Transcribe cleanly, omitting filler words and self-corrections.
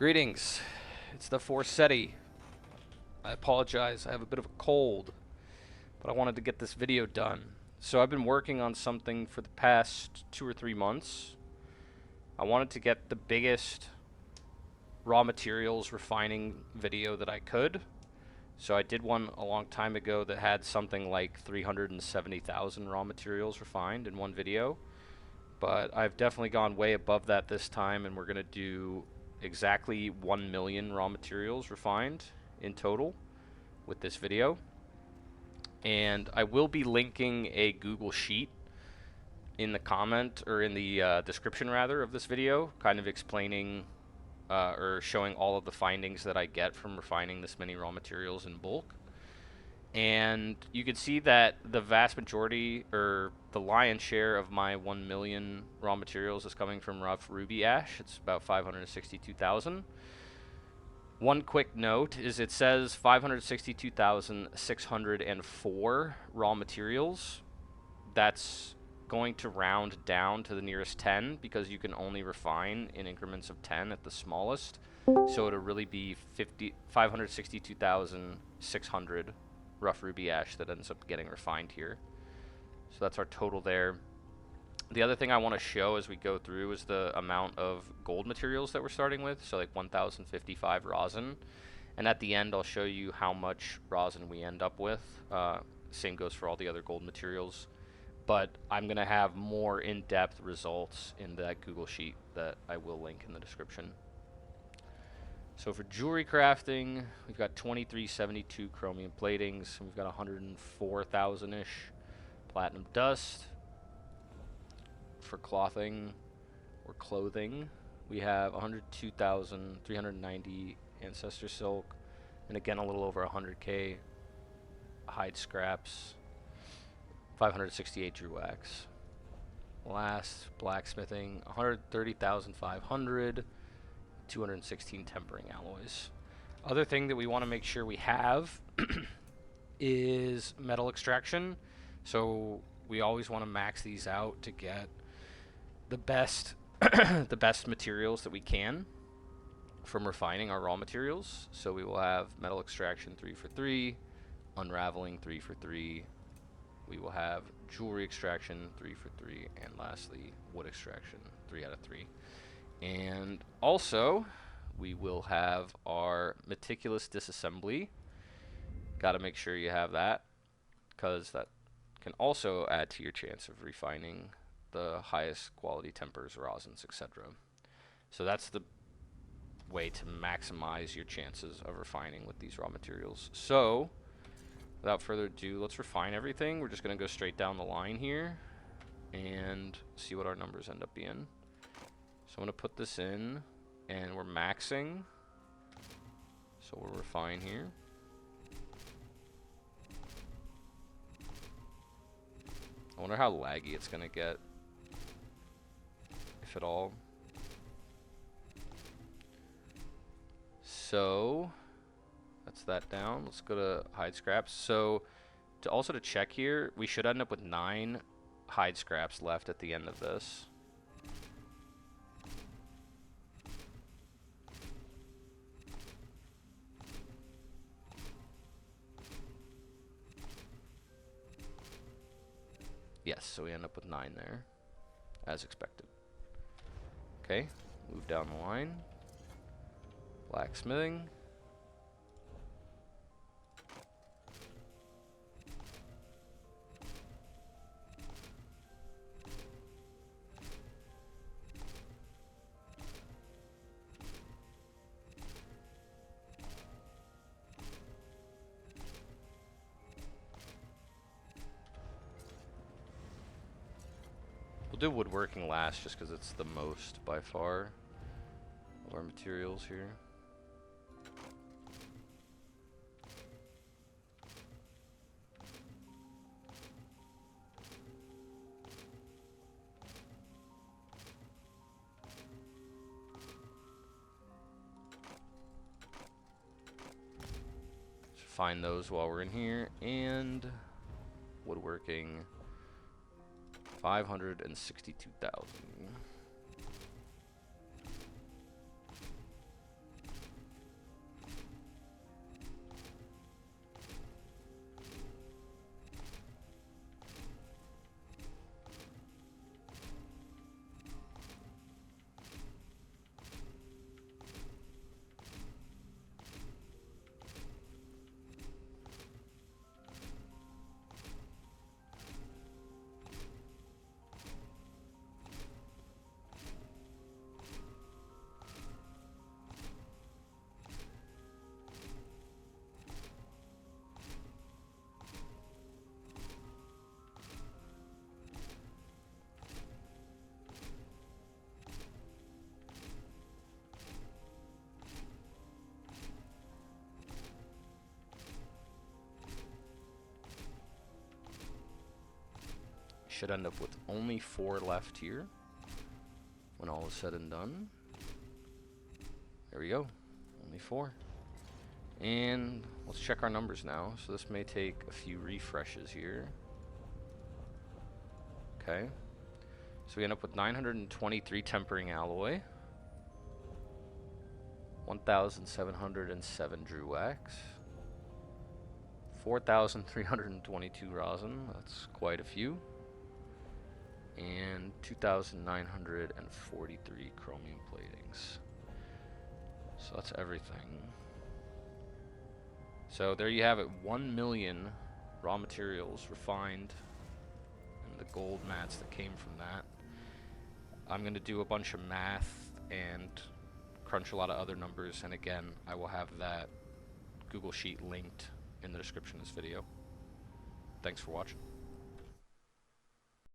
Greetings. It's the Forseti. I apologize, I have a bit of a cold, but I wanted to get this video done. So I've been working on something for the past 2 or 3 months. I wanted to get the biggest raw materials refining video that I could. So I did one a long time ago that had something like 370,000 raw materials refined in one video. But I've definitely gone way above that this time, and we're going to do exactly 1 million raw materials refined in total with this video. And I will be linking a Google Sheet in the comment, or in the description rather, of this video, kind of explaining or showing all of the findings that I get from refining this many raw materials in bulk. And you can see that the vast majority, or the lion's share of my 1 million raw materials is coming from rough ruby ash. It's about 562,000. One quick note is it says 562,604 raw materials. That's going to round down to the nearest 10 because you can only refine in increments of 10 at the smallest. So it'll really be 562,600 rough ruby ash that ends up getting refined here. So that's our total there. The other thing I want to show as we go through is the amount of gold materials that we're starting with, so like 1,055 rosin. And at the end I'll show you how much rosin we end up with. Same goes for all the other gold materials. But I'm going to have more in-depth results in that Google Sheet that I will link in the description. So for jewelry crafting, we've got 2372 chromium platings, and we've got 104,000-ish platinum dust. For clothing or clothing, we have 102,390 ancestor silk, and again a little over 100k hide scraps, 568 drew wax. Last, blacksmithing, 130,500, 216 tempering alloys. Other thing that we want to make sure we have is metal extraction. So we always want to max these out to get the best the best materials that we can from refining our raw materials. So we will have metal extraction 3 for 3, unraveling 3 for 3. We will have jewelry extraction 3 for 3, and lastly wood extraction 3 out of 3. And also we will have our meticulous disassembly. Got to make sure you have that, because that can also add to your chance of refining the highest quality tempers, rosins, etc. So that's the way to maximize your chances of refining with these raw materials. So without further ado, let's refine everything. We're just going to go straight down the line here and see what our numbers end up being. So I'm going to put this in, and we're maxing. So we'll refine here. I wonder how laggy it's going to get, if at all. So that's that down. Let's go to hide scraps. So to check here, we should end up with 9 hide scraps left at the end of this. Yes, so we end up with 9 there, as expected. Okay, move down the line. Blacksmithing. We'll do woodworking last just because it's the most by far of our materials here. Find those while we're in here. And woodworking, 562,000. should end up with only 4 left here when all is said and done. There we go, only 4. And let's check our numbers now. So this may take a few refreshes here. Okay, so we end up with 923 tempering alloy, 1,707 Drew wax, 4,322 rosin, that's quite a few, and 2,943 chromium platings. So that's everything. So there you have it, 1 million raw materials refined, and the gold mats that came from that. I'm going to do a bunch of math and crunch a lot of other numbers, and again, I will have that Google Sheet linked in the description of this video. Thanks for watching.